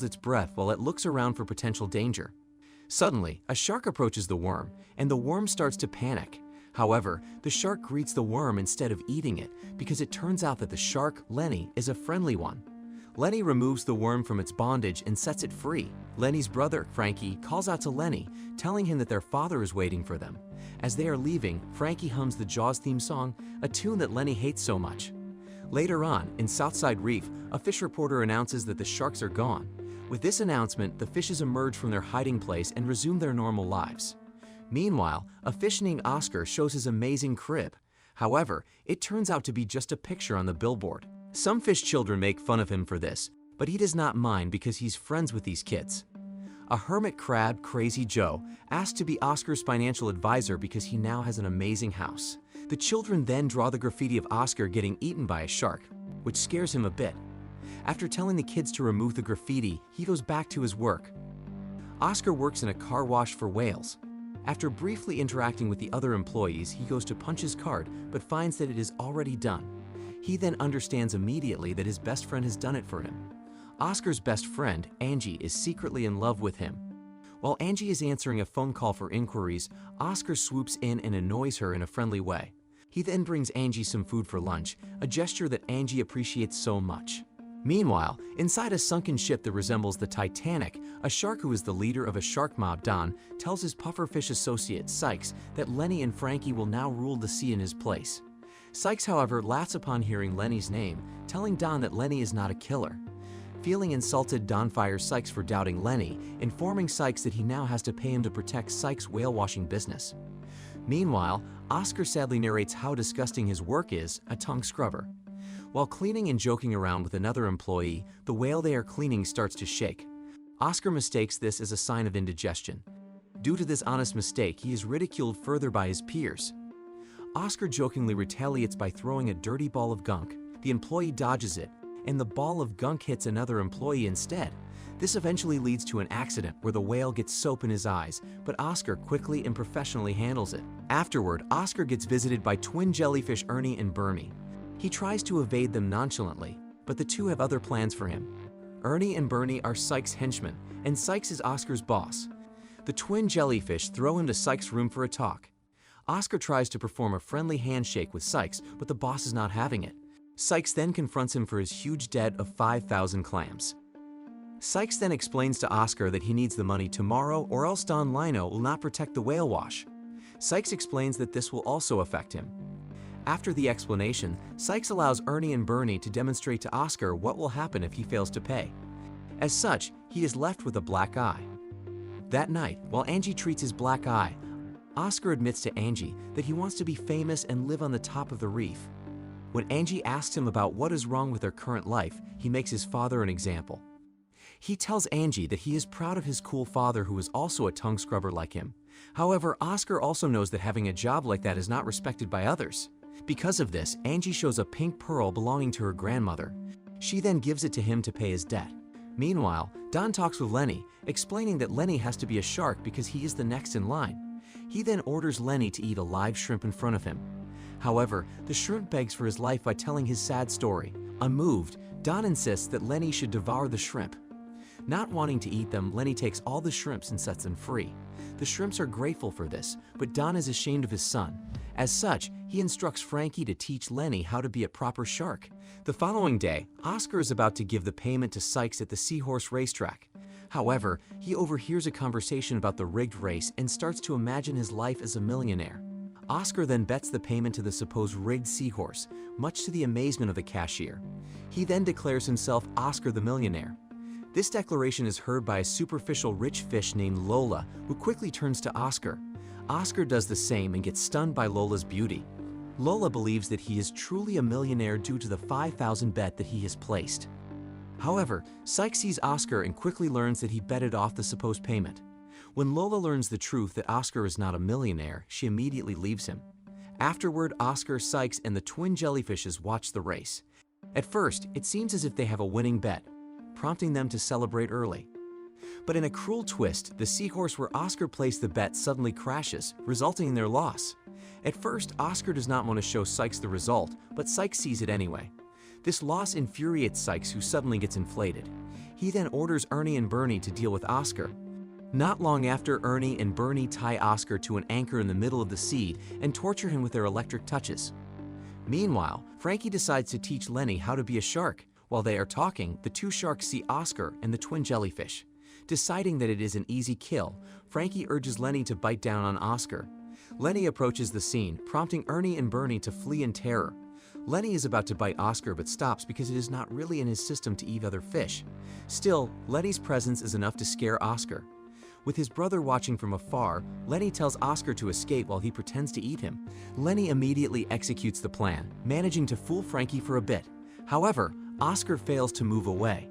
its breath while it looks around for potential danger. Suddenly, a shark approaches the worm, and the worm starts to panic. However, the shark greets the worm instead of eating it because it turns out that the shark, Lenny, is a friendly one. Lenny removes the worm from its bondage and sets it free. Lenny's brother, Frankie, calls out to Lenny, telling him that their father is waiting for them. As they are leaving, Frankie hums the Jaws theme song, a tune that Lenny hates so much. Later on, in Southside Reef, a fish reporter announces that the sharks are gone. With this announcement, the fishes emerge from their hiding place and resume their normal lives. Meanwhile, a fish named Oscar shows his amazing crib. However, it turns out to be just a picture on the billboard. Some fish children make fun of him for this, but he does not mind because he's friends with these kids. A hermit crab, Crazy Joe, asks to be Oscar's financial advisor because he now has an amazing house. The children then draw the graffiti of Oscar getting eaten by a shark, which scares him a bit. After telling the kids to remove the graffiti, he goes back to his work. Oscar works in a car wash for whales. After briefly interacting with the other employees, he goes to punch his card but finds that it is already done. He then understands immediately that his best friend has done it for him. Oscar's best friend, Angie, is secretly in love with him. While Angie is answering a phone call for inquiries, Oscar swoops in and annoys her in a friendly way. He then brings Angie some food for lunch, a gesture that Angie appreciates so much. Meanwhile, inside a sunken ship that resembles the Titanic, a shark who is the leader of a shark mob, Don, tells his pufferfish associate, Sykes, that Lenny and Frankie will now rule the sea in his place. Sykes, however, laughs upon hearing Lenny's name, telling Don that Lenny is not a killer. Feeling insulted, Don fires Sykes for doubting Lenny, informing Sykes that he now has to pay him to protect Sykes' whale-washing business. Meanwhile, Oscar sadly narrates how disgusting his work is, a tongue scrubber. While cleaning and joking around with another employee, the whale they are cleaning starts to shake. Oscar mistakes this as a sign of indigestion. Due to this honest mistake, he is ridiculed further by his peers. Oscar jokingly retaliates by throwing a dirty ball of gunk. The employee dodges it, and the ball of gunk hits another employee instead. This eventually leads to an accident where the whale gets soap in his eyes, but Oscar quickly and professionally handles it. Afterward, Oscar gets visited by twin jellyfish Ernie and Bernie. He tries to evade them nonchalantly, but the two have other plans for him. Ernie and Bernie are Sykes' henchmen, and Sykes is Oscar's boss. The twin jellyfish throw him to Sykes' room for a talk. Oscar tries to perform a friendly handshake with Sykes, but the boss is not having it. Sykes then confronts him for his huge debt of 5,000 clams. Sykes then explains to Oscar that he needs the money tomorrow or else Don Lino will not protect the whale wash. Sykes explains that this will also affect him. After the explanation, Sykes allows Ernie and Bernie to demonstrate to Oscar what will happen if he fails to pay. As such, he is left with a black eye. That night, while Angie treats his black eye, Oscar admits to Angie that he wants to be famous and live on the top of the reef. When Angie asks him about what is wrong with their current life, he makes his father an example. He tells Angie that he is proud of his cool father who is also a tongue scrubber like him. However, Oscar also knows that having a job like that is not respected by others. Because of this, Angie shows a pink pearl belonging to her grandmother. She then gives it to him to pay his debt. Meanwhile, Don talks with Lenny, explaining that Lenny has to be a shark because he is the next in line. He then orders Lenny to eat a live shrimp in front of him. However, the shrimp begs for his life by telling his sad story. Unmoved, Don insists that Lenny should devour the shrimp. Not wanting to eat them, Lenny takes all the shrimps and sets them free. The shrimps are grateful for this, but Don is ashamed of his son. As such, he instructs Frankie to teach Lenny how to be a proper shark. The following day, Oscar is about to give the payment to Sykes at the Seahorse racetrack. However, he overhears a conversation about the rigged race and starts to imagine his life as a millionaire. Oscar then bets the payment to the supposed rigged seahorse, much to the amazement of the cashier. He then declares himself Oscar the Millionaire. This declaration is heard by a superficial rich fish named Lola, who quickly turns to Oscar. Oscar does the same and gets stunned by Lola's beauty. Lola believes that he is truly a millionaire due to the 5,000 bet that he has placed. However, Sykes sees Oscar and quickly learns that he betted off the supposed payment. When Lola learns the truth that Oscar is not a millionaire, she immediately leaves him. Afterward, Oscar, Sykes, and the twin jellyfishes watch the race. At first, it seems as if they have a winning bet, prompting them to celebrate early. But in a cruel twist, the seahorse where Oscar placed the bet suddenly crashes, resulting in their loss. At first, Oscar does not want to show Sykes the result, but Sykes sees it anyway. This loss infuriates Sykes, who suddenly gets inflated. He then orders Ernie and Bernie to deal with Oscar. Not long after, Ernie and Bernie tie Oscar to an anchor in the middle of the sea and torture him with their electric touches. Meanwhile, Frankie decides to teach Lenny how to be a shark. While they are talking, the two sharks see Oscar and the twin jellyfish. Deciding that it is an easy kill, Frankie urges Lenny to bite down on Oscar. Lenny approaches the scene, prompting Ernie and Bernie to flee in terror. Lenny is about to bite Oscar but stops because it is not really in his system to eat other fish. Still, Lenny's presence is enough to scare Oscar. With his brother watching from afar, Lenny tells Oscar to escape while he pretends to eat him. Lenny immediately executes the plan, managing to fool Frankie for a bit. However, Oscar fails to move away.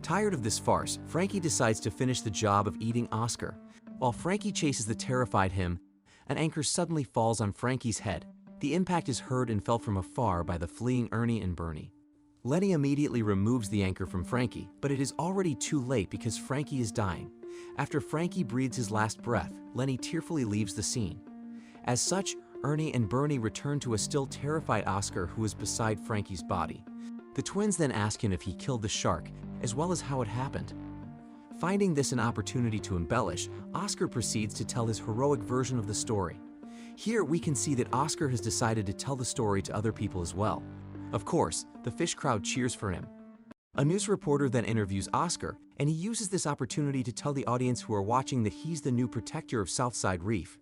Tired of this farce, Frankie decides to finish the job of eating Oscar. While Frankie chases the terrified him, an anchor suddenly falls on Frankie's head. The impact is heard and felt from afar by the fleeing Ernie and Bernie. Lenny immediately removes the anchor from Frankie, but it is already too late because Frankie is dying. After Frankie breathes his last breath, Lenny tearfully leaves the scene. As such, Ernie and Bernie return to a still terrified Oscar who is beside Frankie's body. The twins then ask him if he killed the shark, as well as how it happened. Finding this an opportunity to embellish, Oscar proceeds to tell his heroic version of the story. Here we can see that Oscar has decided to tell the story to other people as well. Of course, the fish crowd cheers for him. A news reporter then interviews Oscar, and he uses this opportunity to tell the audience who are watching that he's the new protector of Southside Reef.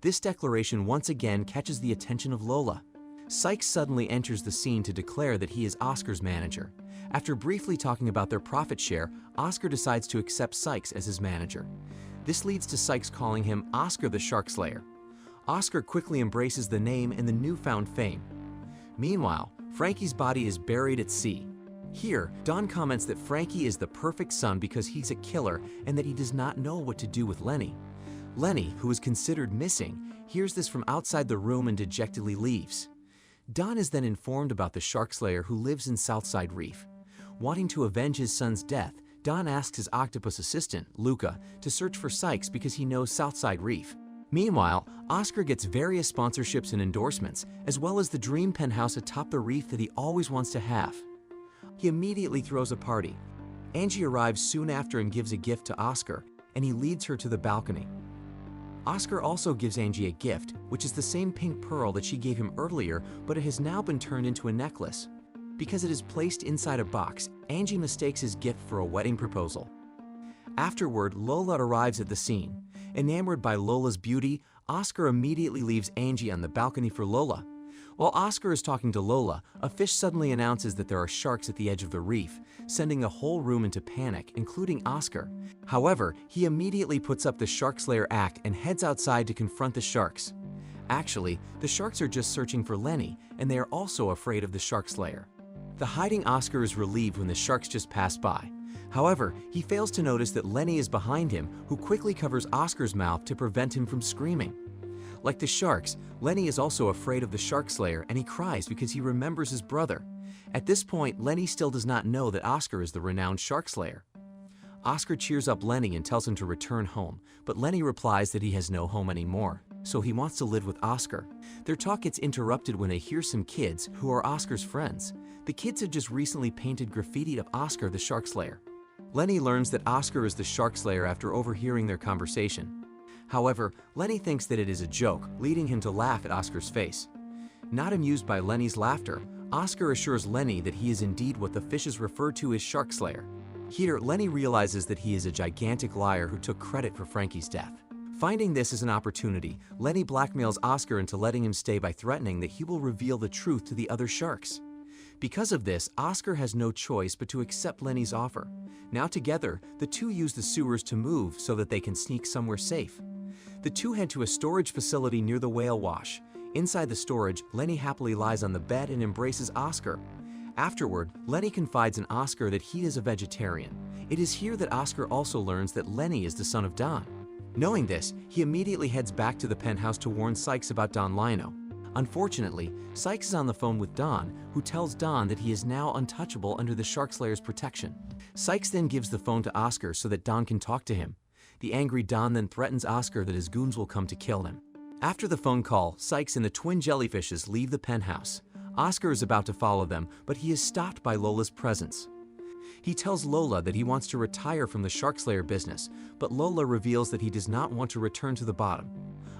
This declaration once again catches the attention of Lola. Sykes suddenly enters the scene to declare that he is Oscar's manager. After briefly talking about their profit share, Oscar decides to accept Sykes as his manager. This leads to Sykes calling him Oscar the Shark Slayer. Oscar quickly embraces the name and the newfound fame. Meanwhile, Frankie's body is buried at sea. Here, Don comments that Frankie is the perfect son because he's a killer and that he does not know what to do with Lenny. Lenny, who is considered missing, hears this from outside the room and dejectedly leaves. Don is then informed about the shark slayer who lives in Southside Reef. Wanting to avenge his son's death, Don asks his octopus assistant, Luca, to search for Sykes because he knows Southside Reef. Meanwhile, Oscar gets various sponsorships and endorsements, as well as the dream penthouse atop the reef that he always wants to have. He immediately throws a party. Angie arrives soon after and gives a gift to Oscar, and he leads her to the balcony. Oscar also gives Angie a gift, which is the same pink pearl that she gave him earlier, but it has now been turned into a necklace. Because it is placed inside a box, Angie mistakes his gift for a wedding proposal. Afterward, Lola arrives at the scene. Enamored by Lola's beauty, Oscar immediately leaves Angie on the balcony for Lola. While Oscar is talking to Lola, a fish suddenly announces that there are sharks at the edge of the reef, sending the whole room into panic, including Oscar. However, he immediately puts up the Shark Slayer act and heads outside to confront the sharks. Actually, the sharks are just searching for Lenny, and they are also afraid of the Shark Slayer. The hiding Oscar is relieved when the sharks just pass by. However, he fails to notice that Lenny is behind him, who quickly covers Oscar's mouth to prevent him from screaming. Like the sharks, Lenny is also afraid of the Shark Slayer, and he cries because he remembers his brother. At this point, Lenny still does not know that Oscar is the renowned Shark Slayer. Oscar cheers up Lenny and tells him to return home, but Lenny replies that he has no home anymore, so he wants to live with Oscar. Their talk gets interrupted when they hear some kids, who are Oscar's friends. The kids have just recently painted graffiti of Oscar the Shark Slayer. Lenny learns that Oscar is the Shark Slayer after overhearing their conversation. However, Lenny thinks that it is a joke, leading him to laugh at Oscar's face. Not amused by Lenny's laughter, Oscar assures Lenny that he is indeed what the fishes refer to as Shark Slayer. Here, Lenny realizes that he is a gigantic liar who took credit for Frankie's death. Finding this as an opportunity, Lenny blackmails Oscar into letting him stay by threatening that he will reveal the truth to the other sharks. Because of this, Oscar has no choice but to accept Lenny's offer. Now together, the two use the sewers to move so that they can sneak somewhere safe. The two head to a storage facility near the whale wash. Inside the storage, Lenny happily lies on the bed and embraces Oscar. Afterward, Lenny confides in Oscar that he is a vegetarian. It is here that Oscar also learns that Lenny is the son of Don. Knowing this, he immediately heads back to the penthouse to warn Sykes about Don Lino. Unfortunately, Sykes is on the phone with Don, who tells Don that he is now untouchable under the Shark Slayer's protection. Sykes then gives the phone to Oscar so that Don can talk to him. The angry Don then threatens Oscar that his goons will come to kill him. After the phone call, Sykes and the twin jellyfishes leave the penthouse. Oscar is about to follow them, but he is stopped by Lola's presence. He tells Lola that he wants to retire from the shark slayer business, but Lola reveals that he does not want to return to the bottom.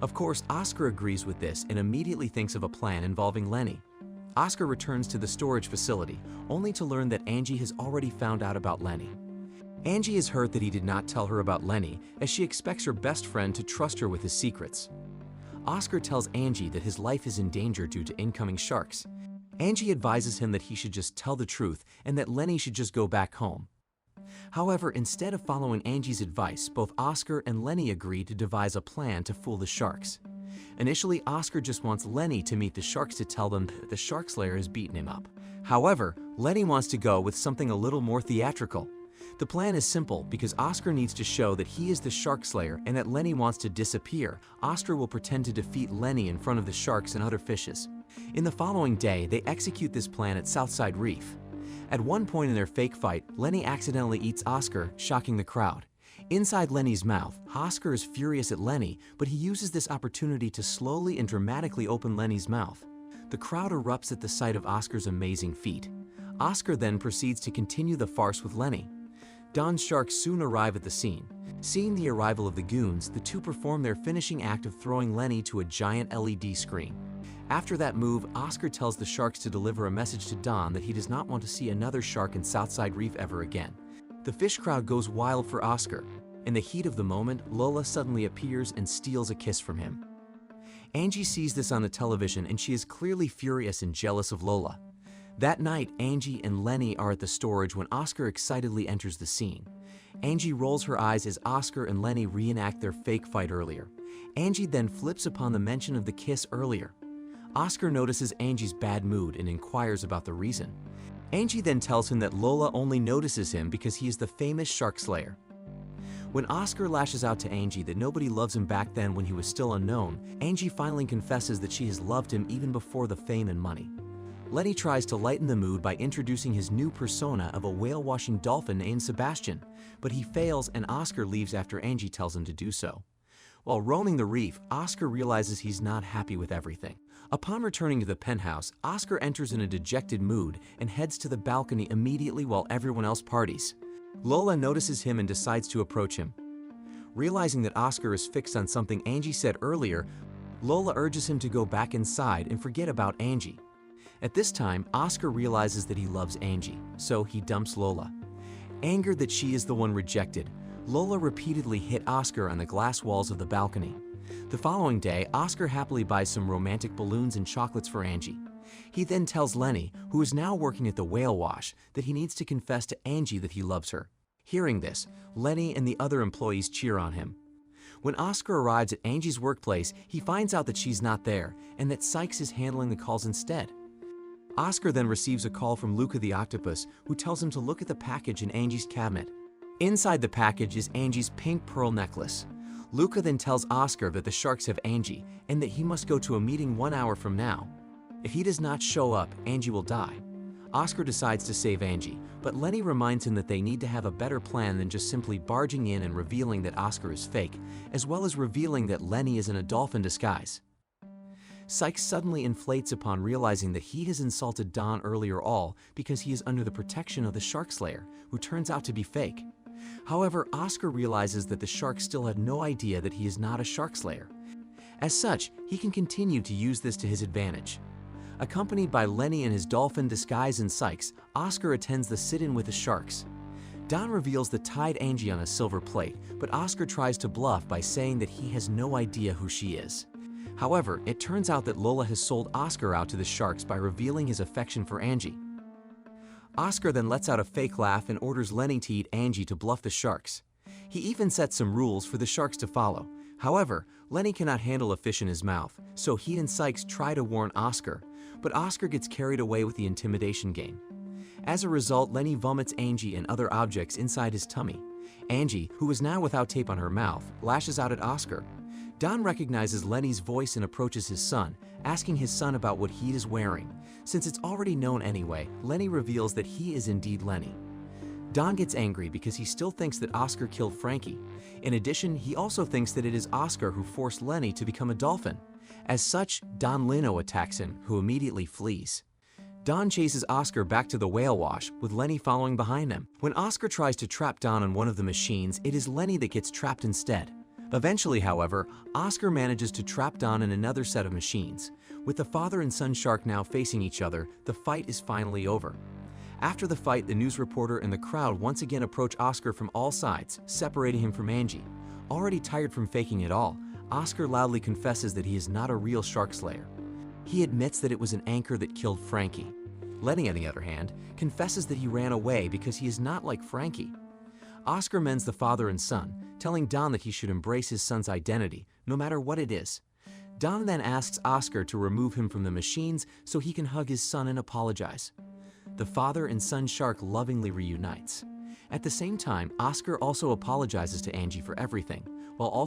Of course, Oscar agrees with this and immediately thinks of a plan involving Lenny. Oscar returns to the storage facility, only to learn that Angie has already found out about Lenny. Angie is hurt that he did not tell her about Lenny, as she expects her best friend to trust her with his secrets. Oscar tells Angie that his life is in danger due to incoming sharks. Angie advises him that he should just tell the truth and that Lenny should just go back home. However, instead of following Angie's advice, both Oscar and Lenny agree to devise a plan to fool the sharks. Initially, Oscar just wants Lenny to meet the sharks to tell them that the shark slayer has beaten him up. However, Lenny wants to go with something a little more theatrical. The plan is simple because Oscar needs to show that he is the shark slayer and that Lenny wants to disappear. Oscar will pretend to defeat Lenny in front of the sharks and other fishes. In the following day, they execute this plan at Southside Reef. At one point in their fake fight, Lenny accidentally eats Oscar, shocking the crowd. Inside Lenny's mouth, Oscar is furious at Lenny, but he uses this opportunity to slowly and dramatically open Lenny's mouth. The crowd erupts at the sight of Oscar's amazing feat. Oscar then proceeds to continue the farce with Lenny. Don's sharks soon arrive at the scene. Seeing the arrival of the goons, the two perform their finishing act of throwing Lenny to a giant LED screen. After that move, Oscar tells the sharks to deliver a message to Don that he does not want to see another shark in Southside Reef ever again. The fish crowd goes wild for Oscar. In the heat of the moment, Lola suddenly appears and steals a kiss from him. Angie sees this on the television and she is clearly furious and jealous of Lola. That night, Angie and Lenny are at the storage when Oscar excitedly enters the scene. Angie rolls her eyes as Oscar and Lenny reenact their fake fight earlier. Angie then flips upon the mention of the kiss earlier. Oscar notices Angie's bad mood and inquires about the reason. Angie then tells him that Lola only notices him because he is the famous shark slayer. When Oscar lashes out to Angie that nobody loves him back then when he was still unknown, Angie finally confesses that she has loved him even before the fame and money. Lenny tries to lighten the mood by introducing his new persona of a whale-washing dolphin named Sebastian, but he fails and Oscar leaves after Angie tells him to do so. While roaming the reef, Oscar realizes he's not happy with everything. Upon returning to the penthouse, Oscar enters in a dejected mood and heads to the balcony immediately while everyone else parties. Lola notices him and decides to approach him. Realizing that Oscar is fixed on something Angie said earlier, Lola urges him to go back inside and forget about Angie. At this time, Oscar realizes that he loves Angie, so he dumps Lola. Angered that she is the one rejected, Lola repeatedly hit Oscar on the glass walls of the balcony. The following day, Oscar happily buys some romantic balloons and chocolates for Angie. He then tells Lenny, who is now working at the whale wash, that he needs to confess to Angie that he loves her. Hearing this, Lenny and the other employees cheer on him. When Oscar arrives at Angie's workplace, he finds out that she's not there and that Sykes is handling the calls instead. Oscar then receives a call from Luca the octopus, who tells him to look at the package in Angie's cabinet. Inside the package is Angie's pink pearl necklace. Luca then tells Oscar that the sharks have Angie and that he must go to a meeting 1 hour from now. If he does not show up, Angie will die. Oscar decides to save Angie, but Lenny reminds him that they need to have a better plan than just simply barging in and revealing that Oscar is fake, as well as revealing that Lenny is in a dolphin disguise. Sykes suddenly inflates upon realizing that he has insulted Don earlier all because he is under the protection of the shark slayer, who turns out to be fake. However, Oscar realizes that the shark still had no idea that he is not a shark slayer. As such, he can continue to use this to his advantage. Accompanied by Lenny in his dolphin disguise and Sykes, Oscar attends the sit-in with the sharks. Don reveals the tied Angie on a silver plate, but Oscar tries to bluff by saying that he has no idea who she is. However, it turns out that Lola has sold Oscar out to the sharks by revealing his affection for Angie. Oscar then lets out a fake laugh and orders Lenny to eat Angie to bluff the sharks. He even sets some rules for the sharks to follow. However, Lenny cannot handle a fish in his mouth, so he and Sykes try to warn Oscar, but Oscar gets carried away with the intimidation game. As a result, Lenny vomits Angie and other objects inside his tummy. Angie, who is now without tape on her mouth, lashes out at Oscar. Don recognizes Lenny's voice and approaches his son, asking his son about what he is wearing. Since it's already known anyway, Lenny reveals that he is indeed Lenny. Don gets angry because he still thinks that Oscar killed Frankie. In addition, he also thinks that it is Oscar who forced Lenny to become a dolphin. As such, Don Lino attacks him, who immediately flees. Don chases Oscar back to the whale wash, with Lenny following behind him. When Oscar tries to trap Don on one of the machines, it is Lenny that gets trapped instead. Eventually, however, Oscar manages to trap Don in another set of machines. With the father and son shark now facing each other, the fight is finally over. After the fight, the news reporter and the crowd once again approach Oscar from all sides, separating him from Angie. Already tired from faking it all, Oscar loudly confesses that he is not a real shark slayer. He admits that it was an anchor that killed Frankie. Lenny, on the other hand, confesses that he ran away because he is not like Frankie. Oscar mends the father and son, telling Don that he should embrace his son's identity, no matter what it is. Don then asks Oscar to remove him from the machines so he can hug his son and apologize. The father and son shark lovingly reunites. At the same time, Oscar also apologizes to Angie for everything, while also